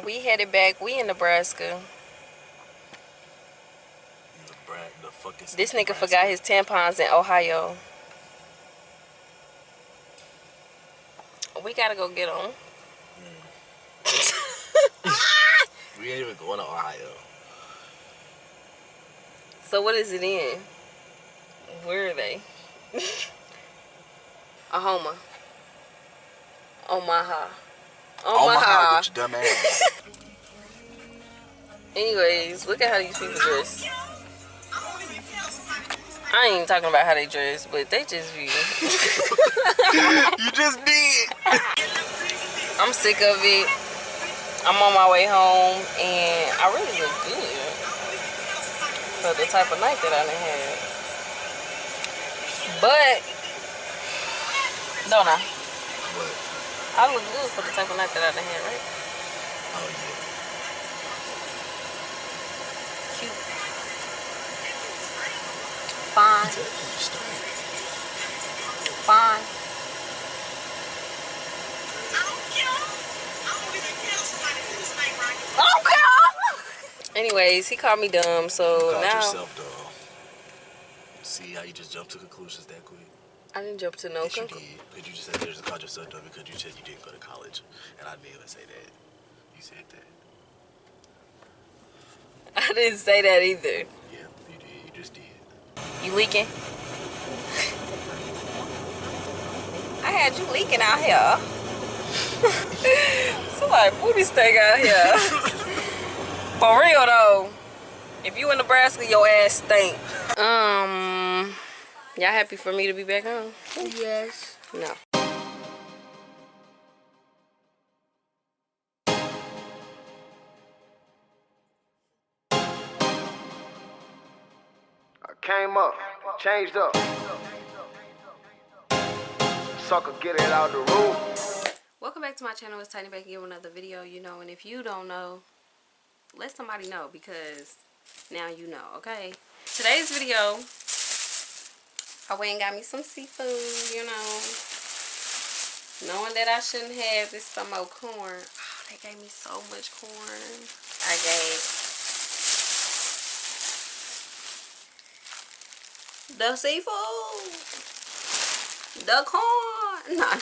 We headed back. We in Nebraska. The fuck is This nigga Nebraska? forgot his tampons in Ohio. We gotta go get them. We ain't even going to Ohio. So what is it in? Where are they? Omaha. Omaha. Omaha with your dumb ass. Anyways, look at how these people dress. I ain't even talking about how they dress, but they just be. You just did. I'm sick of it. I'm on my way home, and I really look good for the type of night that I done had. But, don't I? What? I look good for the type of night that I done had, right? Oh, yeah. Cute. Fine. Fine. Okay. Anyways, he called me dumb, so You called now yourself dumb. See how you just jumped to conclusions that quick? I didn't jump to no Yes, you conclusion. did. Because you just said you just called yourself dumb because you said you didn't go to college. And I didn't even say that. You said that. I didn't say that either. Yeah, you did. You just did. You leaking? I had you leaking out here. Somebody booty stank out here. For real though. If you in Nebraska, your ass stink. Y'all happy for me to be back home? Yes. No. I came up, changed up. Sucker, get it out the room. Welcome back to my channel. It's Tiny back here with another video, and if you don't know, let somebody know because now you know, okay? Today's video, I went and got me some seafood, knowing that I shouldn't have this some more corn. Oh, they gave me so much corn. I gave the seafood, the corn. Nah.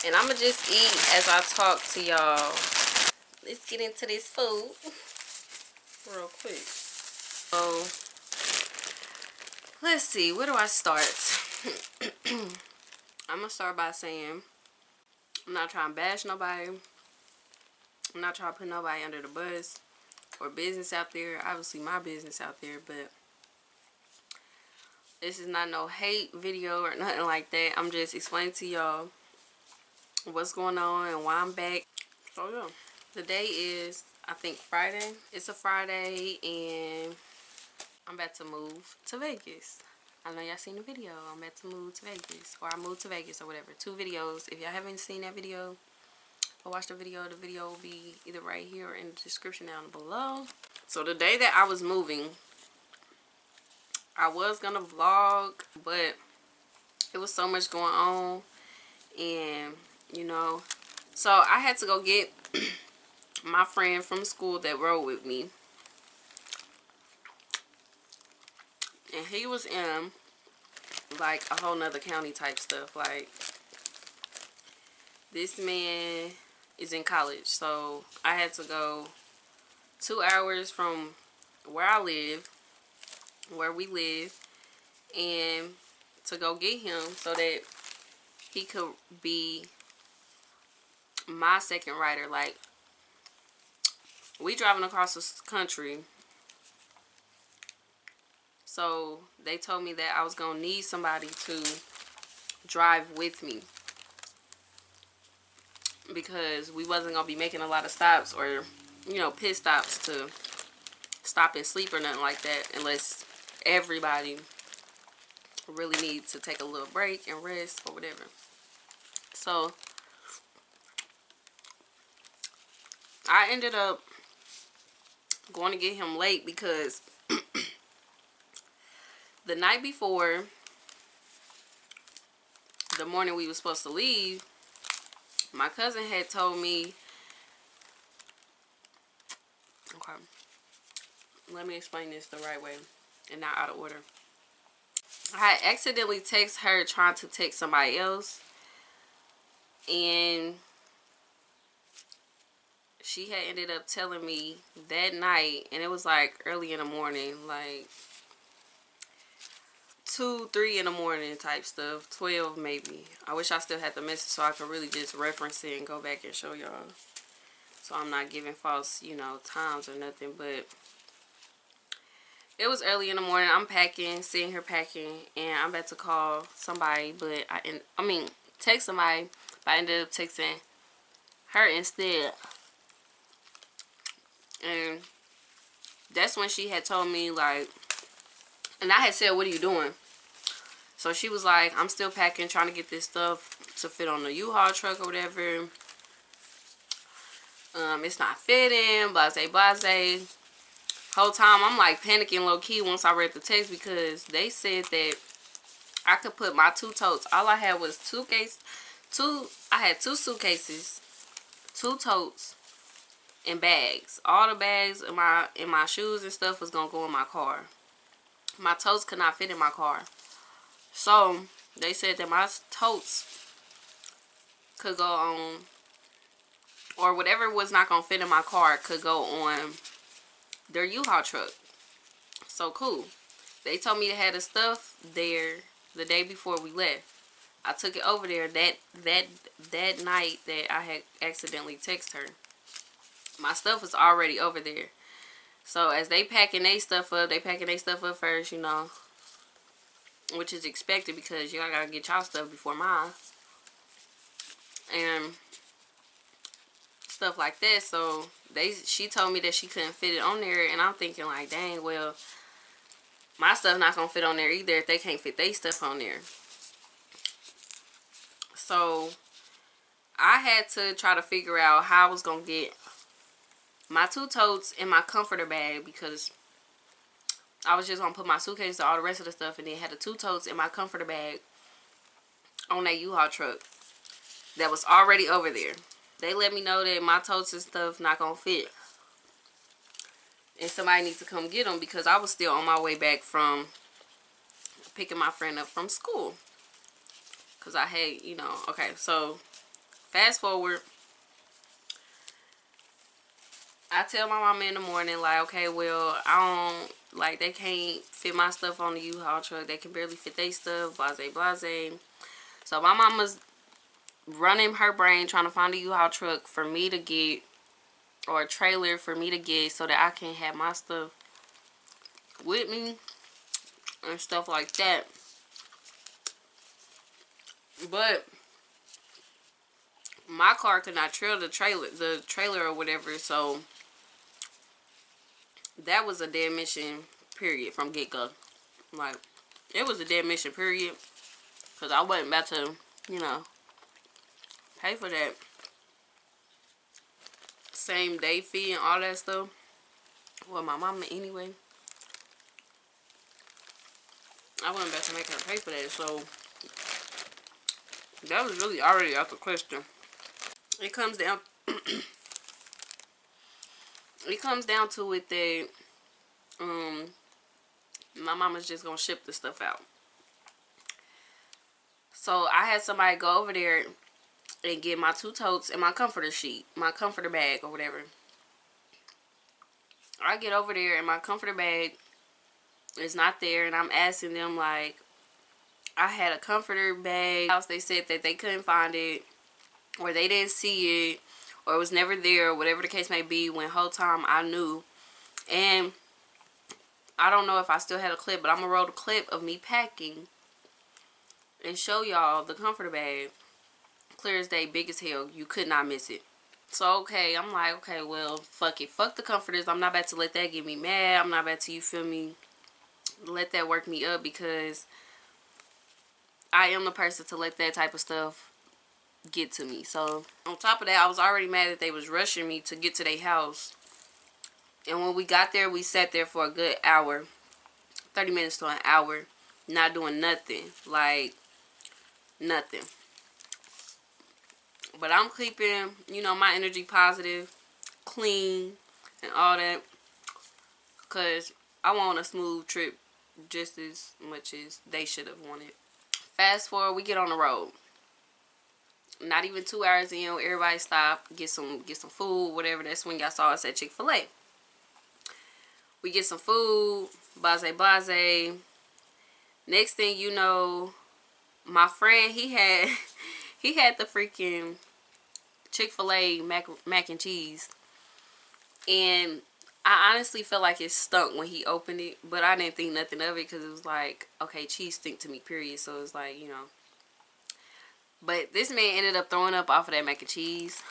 And I'ma just eat as I talk to y'all. Let's get into this food real quick. So let's see, where do I start? I'm gonna start by saying I'm not trying to bash nobody. I'm not trying to put nobody under the bus or business out there. Obviously my business out there, but this is not no hate video or nothing like that. I'm just explaining to y'all what's going on and why I'm back. So yeah, the day is, I think, Friday. It's a Friday and I'm about to move to Vegas. I know y'all seen the video. I'm about to move to Vegas, or I moved to Vegas or whatever. 2 videos. If y'all haven't seen that video or watched the video will be either right here or in the description down below. So the day that I was moving, I was gonna vlog, but it was so much going on, and so I had to go get my friend from school that rode with me, and he was in like a whole nother county type stuff. Like, this man is in college, so I had to go 2 hours from where we live, and to go get him so that he could be my second rider. Like, we driving across the country, so they told me that I was gonna need somebody to drive with me because we wasn't gonna be making a lot of stops or pit stops to stop and sleep or nothing like that, unless everybody really needs to take a little break and rest or whatever. So I ended up going to get him late because the night before, the morning we were supposed to leave, my cousin had told me Okay. Let me explain this the right way and not out of order. I accidentally text her trying to text somebody else, and she had ended up telling me that night, and it was like early in the morning, like 2, 3 in the morning type stuff, 12 maybe. I wish I still had the message so I could really just reference it and go back and show y'all. So I'm not giving false, times or nothing, but it was early in the morning. I'm packing, sitting here packing, and I'm about to call somebody, but text somebody, but I ended up texting her instead. And that's when she had told me, like, and I had said, "What are you doing?" So she was like, "I'm still packing, trying to get this stuff to fit on the U-Haul truck or whatever. It's not fitting, blase, blase." Whole time I'm like panicking low key once I read the text, because they said that I could put my 2 totes. All I had was I had 2 suitcases, 2 totes, and bags. All the bags in my shoes and stuff was gonna go in my car. My totes could not fit in my car. So they said that my totes could go on, or whatever was not gonna fit in my car could go on their U-Haul truck. So cool. They told me to have the stuff there the day before we left. I took it over there that night that I had accidentally texted her. My stuff was already over there. So as they packing their stuff up, first, which is expected because y'all gotta get y'all stuff before mine. And stuff like that. So she told me that she couldn't fit it on there, and I'm thinking like, dang, well, my stuff not gonna fit on there either if they can't fit their stuff on there. So I had to try to figure out how I was gonna get my 2 totes in my comforter bag, because I was just gonna put my suitcase to all the rest of the stuff, and then had the 2 totes in my comforter bag on that U-Haul truck that was already over there. They let me know that my totes and stuff not gonna fit, and somebody needs to come get them, because I was still on my way back from picking my friend up from school. Because I had, okay, so fast forward. I tell my mama in the morning, like, okay, well, they can't fit my stuff on the U-Haul truck. They can barely fit their stuff, blase, blase. So my mama's running her brain trying to find a U-Haul truck for me to get, or a trailer for me to get, so that I can have my stuff with me and stuff like that. But my car could not trail the trailer or whatever, so that was a dead mission, period, from get-go. Like, it was a dead mission, period, because I wasn't about to, pay for that same day fee and all that stuff. Well, my mama anyway. I wasn't about to make her pay for that, so that was really already out the question. It comes down to it that my mama's just gonna ship the stuff out. So I had somebody go over there and get my 2 totes and my comforter bag or whatever. I get over there and my comforter bag is not there, and I'm asking them, like, I had a comforter bag. They said that they couldn't find it, or they didn't see it, or it was never there, or whatever the case may be, when whole time I knew. And I don't know if I still had a clip, but I'm gonna roll the clip of me packing and show y'all the comforter bag. Clear as day, big as hell. You could not miss it. So, okay, I'm like, okay, well, fuck it. Fuck the comforters. I'm not about to let that get me mad. I'm not about to, you feel me, let that work me up, because I am the person to let that type of stuff get to me. So, on top of that, I was already mad that they was rushing me to get to their house. And when we got there, we sat there for a good hour, 30 minutes to an hour, not doing nothing. Like, nothing. But I'm keeping, my energy positive, clean, and all that. because I want a smooth trip just as much as they should have wanted. Fast forward, we get on the road. Not even 2 hours in, everybody stop, get some food, whatever. That's when y'all saw us at Chick-fil-A. We get some food, blase blase. Next thing you know, my friend, he had he had the freaking Chick-fil-A mac and cheese, and I honestly felt like it stunk when he opened it, but I didn't think nothing of it because it was like, okay, cheese stink to me, period. So it's like, you know. But this man ended up throwing up off of that mac and cheese.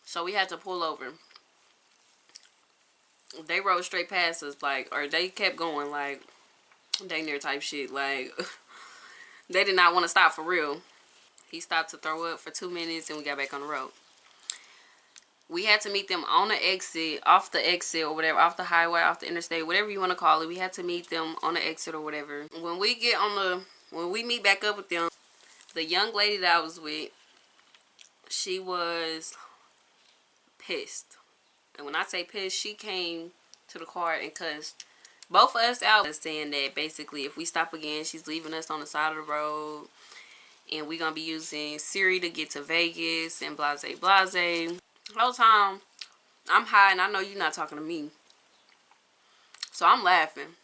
So we had to pull over. They rode straight past us, like, or they kept going, like, dang near type shit. Like, they did not want to stop for real. He stopped to throw up for 2 minutes and we got back on the road. We had to meet them on the exit, off the exit or whatever, off the highway, off the interstate, whatever you want to call it. We had to meet them on the exit or whatever. When we meet back up with them, the young lady that I was with, she was pissed. And when I say pissed, she came to the car and cussed both of us out, saying that basically if we stop again, she's leaving us on the side of the road and we're going to be using Siri to get to Vegas and blase blase. The whole time, I'm high and I know you're not talking to me. So I'm laughing.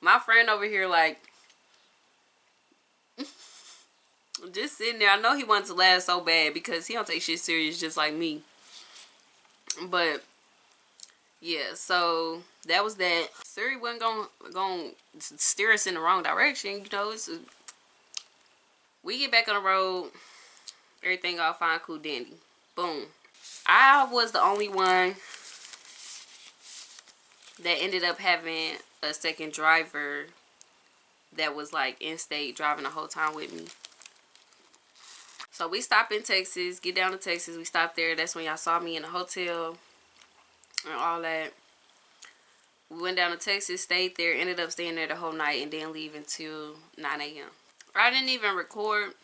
My friend over here like, just sitting there. I know he wants to laugh so bad because he don't take shit serious just like me. But, yeah, so that was that. Siri wasn't going to steer us in the wrong direction. You know, we get back on the road. Everything all fine, cool, dandy. Boom. I was the only one that ended up having a second driver that was like in state driving the whole time with me. So we stopped in Texas, get down to Texas. We stopped there. That's when y'all saw me in the hotel and all that. We went down to Texas, stayed there, ended up staying there the whole night and didn't leave until 9 a.m. I didn't even record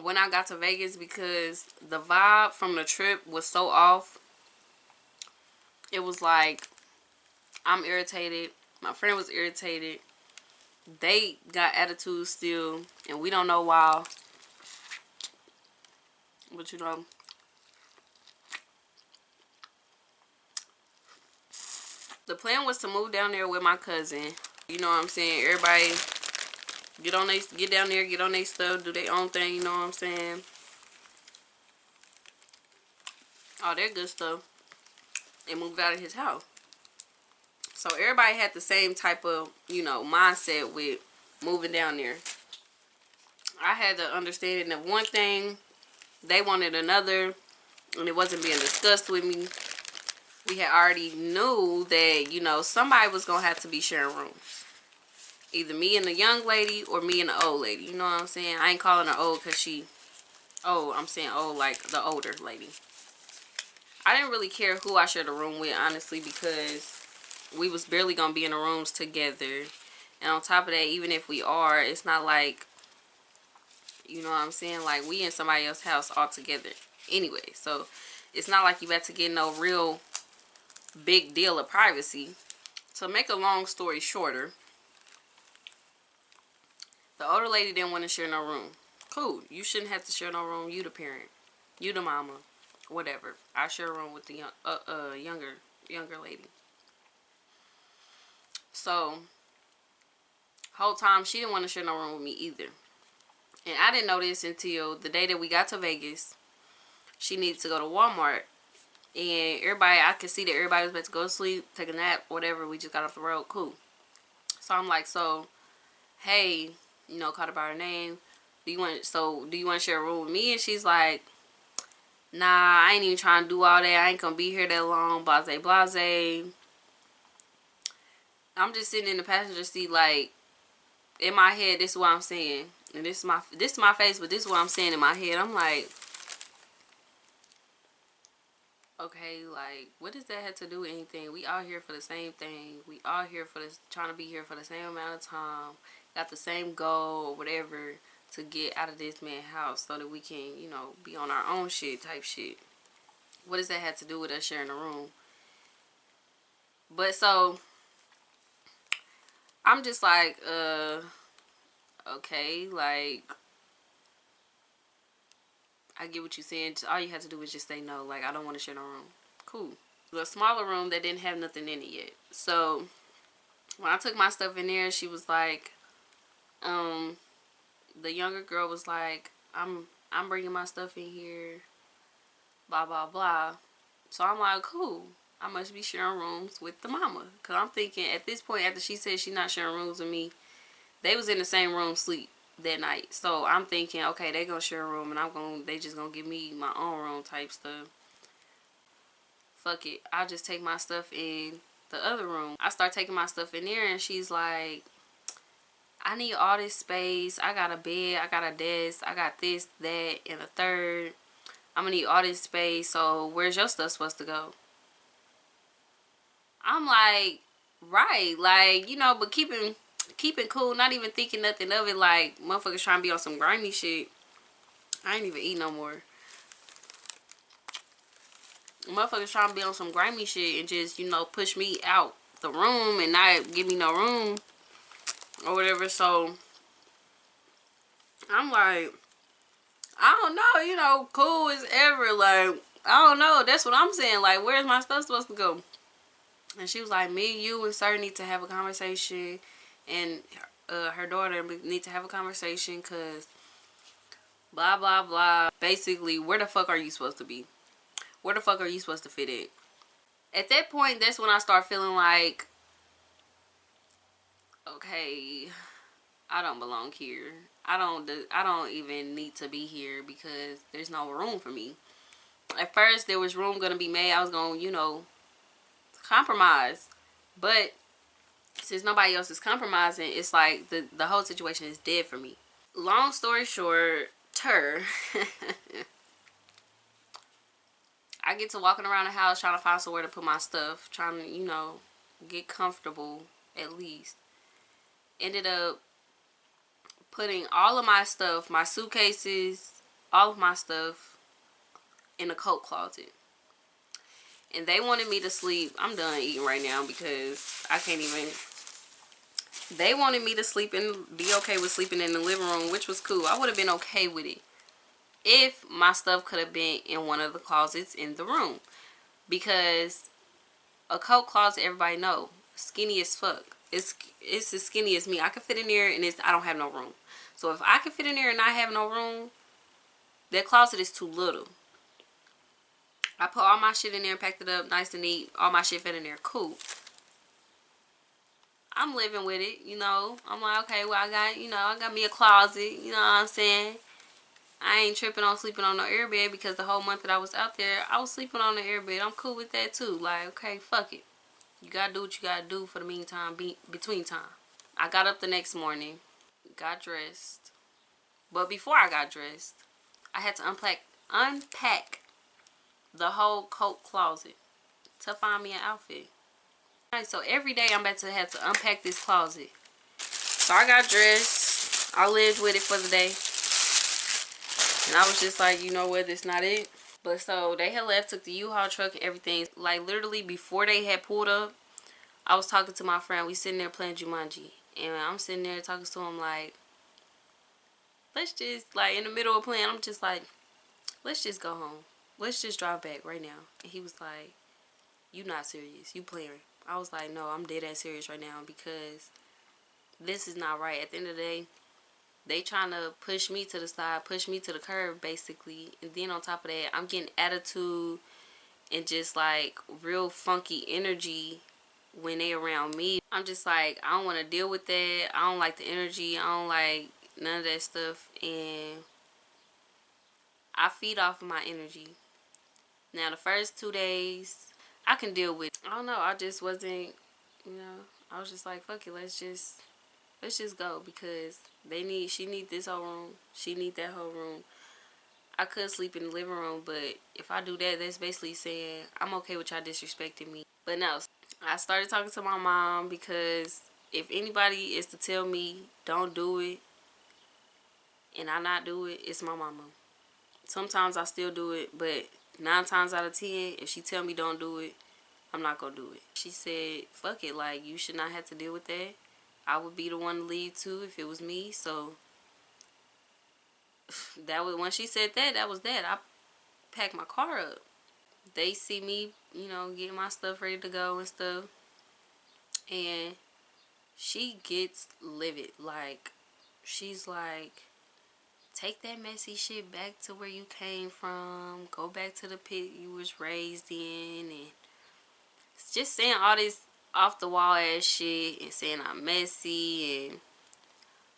when I got to Vegas because the vibe from the trip was so off. It was like, I'm irritated. My friend was irritated. They got attitude still, and we don't know why. But you know, the plan was to move down there with my cousin. You know what I'm saying? Everybody get down there, get on their stuff, do their own thing. You know what I'm saying? All that good stuff, and move out of his house. So everybody had the same type of, you know, mindset with moving down there. I had the understanding of one thing, they wanted another, and it wasn't being discussed with me. We had already knew that, you know, somebody was going to have to be sharing rooms. Either me and the young lady or me and the old lady. You know what I'm saying? I ain't calling her old because she old. I'm saying old like the older lady. I didn't really care who I shared a room with, honestly, because we was barely going to be in the rooms together. And on top of that, even if we are, it's not like, you know what I'm saying? Like, we in somebody else's house all together anyway. So, it's not like you about to get no real big deal of privacy. To make a long story shorter, the older lady didn't want to share no room. Cool. You shouldn't have to share no room. You the parent. You the mama. Whatever. I share a room with the younger lady. So, whole time she didn't want to share no room with me either. And I didn't know this until the day that we got to Vegas. She needed to go to Walmart. And everybody, I could see that everybody was about to go to sleep, take a nap, whatever. We just got off the road. Cool. So I'm like, so, hey, you know, called her by her name. Do you want to share a room with me? And she's like, nah, I ain't even trying to do all that. I ain't going to be here that long. Blase, blase. I'm just sitting in the passenger seat like, in my head, this is what I'm saying. And this is my face, but this is what I'm saying in my head. I'm like, okay, like, what does that have to do with anything? We all here for the same thing. We all here for this, trying to be here for the same amount of time. Got the same goal or whatever to get out of this man's house so that we can, you know, be on our own shit type shit. What does that have to do with us sharing a room? But so I'm just like, okay, like, I get what you're saying. All you have to do is just say no. Like, I don't want to share no room. Cool. A smaller room that didn't have nothing in it yet. So when I took my stuff in there, she was like, the younger girl was like, I'm bringing my stuff in here, blah blah blah. So I'm like, cool. I must be sharing rooms with the mama, cause I'm thinking at this point, after she said she's not sharing rooms with me, they was in the same room sleep that night. So I'm thinking, okay, they gonna share a room, and they just gonna give me my own room type stuff. Fuck it, I'll just take my stuff in the other room. I start taking my stuff in there, and she's like, I need all this space. I got a bed, I got a desk, I got this, that, and a third. I'm gonna need all this space. So where's your stuff supposed to go? I'm like, right, like, you know, but keeping cool, not even thinking nothing of it. Like, motherfuckers trying to be on some grimy shit. I ain't even eat no more. Motherfuckers trying to be on some grimy shit and just, you know, push me out the room and not give me no room or whatever. So I'm like, I don't know, you know, cool as ever. Like, I don't know. That's what I'm saying. Like, where's my stuff supposed to go? And she was like, me, you, and Sir need to have a conversation. And her daughter need to have a conversation because blah, blah, blah. Basically, where the fuck are you supposed to be? Where the fuck are you supposed to fit in? At that point, that's when I start feeling like, okay, I don't belong here. I don't even need to be here because there's no room for me. At first, there was room going to be made. I was going to, you know, compromise. But since nobody else is compromising, it's like the whole situation is dead for me. Long story short, I get to walking around the house trying to find somewhere to put my stuff, trying to, you know, get comfortable at least. Ended up putting all of my stuff, my suitcases, all of my stuff in a coat closet. And they wanted me to sleep. I'm done eating right now because I can't even. They wanted me to sleep and be okay with sleeping in the living room, which was cool. I would have been okay with it if my stuff could have been in one of the closets in the room. Because a coat closet, everybody know, skinny as fuck. It's as skinny as me. I could fit in there and I don't have no room. So if I could fit in there and not have no room, that closet is too little. I put all my shit in there and packed it up nice and neat. All my shit fit in there. Cool. I'm living with it, you know. I'm like, okay, well, I got me a closet, you know what I'm saying? I ain't tripping on sleeping on no airbed because the whole month that I was out there, I was sleeping on the airbed. I'm cool with that too. Like, okay, fuck it. You gotta do what you gotta do for the meantime, between time. I got up the next morning, got dressed. But before I got dressed, I had to unpack the whole coat closet to find me an outfit. Alright, so every day I'm about to have to unpack this closet. So I got dressed. I lived with it for the day. And I was just like, you know what, it's not it. But so they had left, took the U-Haul truck and everything. Like literally before they had pulled up, I was talking to my friend. We sitting there playing Jumanji. And I'm sitting there talking to him like, let's just, like in the middle of playing, I'm just like, let's just go home. Let's just drive back right now. And he was like, you not serious. You playing. I was like, no, I'm dead ass serious right now because this is not right. At the end of the day, they trying to push me to the side, push me to the curb, basically. And then on top of that, I'm getting attitude and just like real funky energy when they around me. I'm just like, I don't want to deal with that. I don't like the energy. I don't like none of that stuff. And I feed off of my energy. Now, the first 2 days, I can deal with. I don't know. I just wasn't, you know. I was just like, fuck it. Let's just go because she need this whole room. She need that whole room. I could sleep in the living room, but if I do that, that's basically saying I'm okay with y'all disrespecting me. But no, I started talking to my mom because if anybody is to tell me don't do it and I not do it, it's my mama. Sometimes I still do it, but 9 times out of 10, if she tell me don't do it, I'm not gonna do it. She said, fuck it, like, you should not have to deal with that. I would be the one to leave too if it was me. So that was when she said that. That was that. I packed my car up. They see me, you know, getting my stuff ready to go and stuff, and she gets livid. Like, she's like, take that messy shit back to where you came from. Go back to the pit you was raised in, and just saying all this off the wall ass shit and saying I'm messy and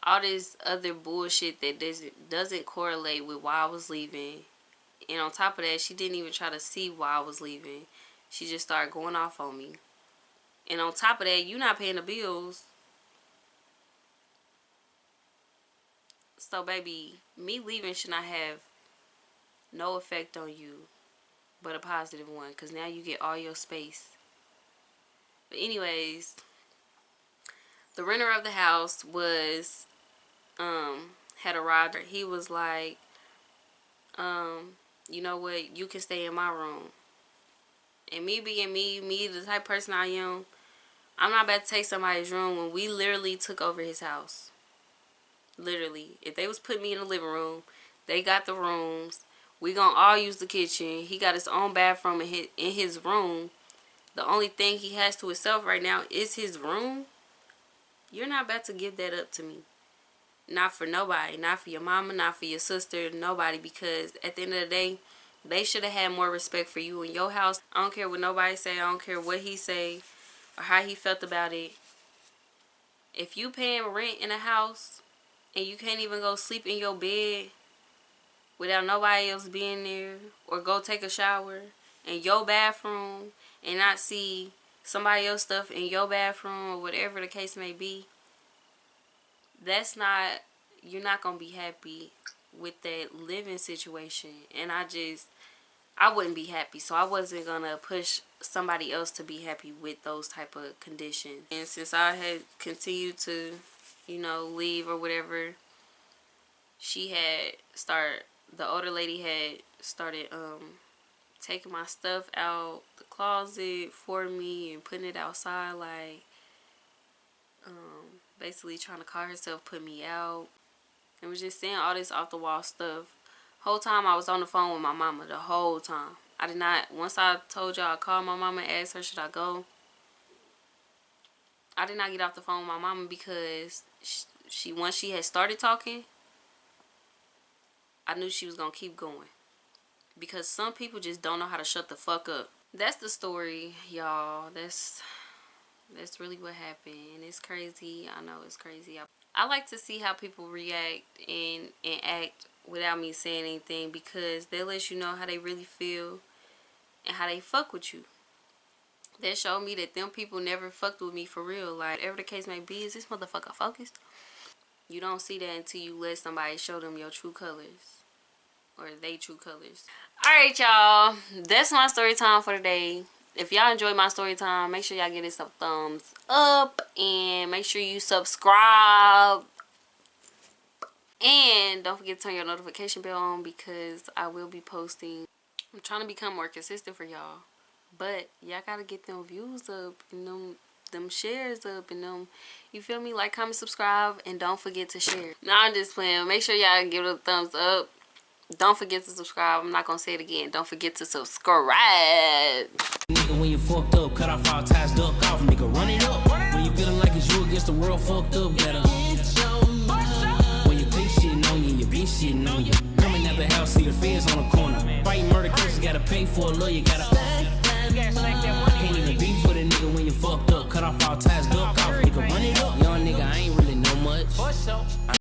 all this other bullshit that doesn't correlate with why I was leaving. And on top of that, she didn't even try to see why I was leaving. She just started going off on me. And on top of that, you not paying the bills. So baby, me leaving should not have no effect on you, but a positive one, because now you get all your space. But anyways, the renter of the house was had arrived. He was like, you know what, you can stay in my room. And me being me the type of person I am, I'm not about to take somebody's room when we literally took over his house. Literally. If they was putting me in the living room, they got the rooms. We gonna all use the kitchen. He got his own bathroom in his room. The only thing he has to himself right now is his room. You're not about to give that up to me. Not for nobody. Not for your mama, not for your sister, nobody. Because at the end of the day, they should have had more respect for you in your house. I don't care what nobody say. I don't care what he say or how he felt about it. If you paying rent in a house and you can't even go sleep in your bed without nobody else being there, or go take a shower in your bathroom and not see somebody else's stuff in your bathroom or whatever the case may be, that's not, you're not going to be happy with that living situation. And I wouldn't be happy. So I wasn't going to push somebody else to be happy with those type of conditions. And since I had continued to, you know, leave or whatever, the older lady had started taking my stuff out the closet for me and putting it outside, like basically trying to call herself put me out, and was just saying all this off the wall stuff. Whole time I was on the phone with my mama. The whole time I did not, once I told y'all I called my mama and asked her should I go, I did not get off the phone with my mama, because she once she had started talking, I knew she was gonna keep going. Because some people just don't know how to shut the fuck up. That's the story, y'all. That's really what happened. And it's crazy. I know it's crazy. I like to see how people react and act without me saying anything, because they let you know how they really feel and how they fuck with you. That showed me that them people never fucked with me for real. Like, whatever the case may be, is this motherfucker focused? You don't see that until you let somebody show them your true colors. Or they true colors. Alright, y'all. That's my story time for today. If y'all enjoyed my story time, make sure y'all give it some thumbs up. And make sure you subscribe. And don't forget to turn your notification bell on, because I will be posting. I'm trying to become more consistent for y'all. But y'all gotta get them views up and them shares up and them, you feel me? Like, comment, subscribe, and don't forget to share. Now I'm just playing. Make sure y'all give it a thumbs up. Don't forget to subscribe. I'm not gonna say it again. Don't forget to subscribe. Nigga, when you fucked up, cut off all ties, duck off, nigga, run it up. When you feeling like it's you against the world, fucked up, better. When you think shitting on you, bitch shitting on you. Coming out the house, see the feds on the corner. Fighting murder cases, gotta pay for a lawyer, gotta.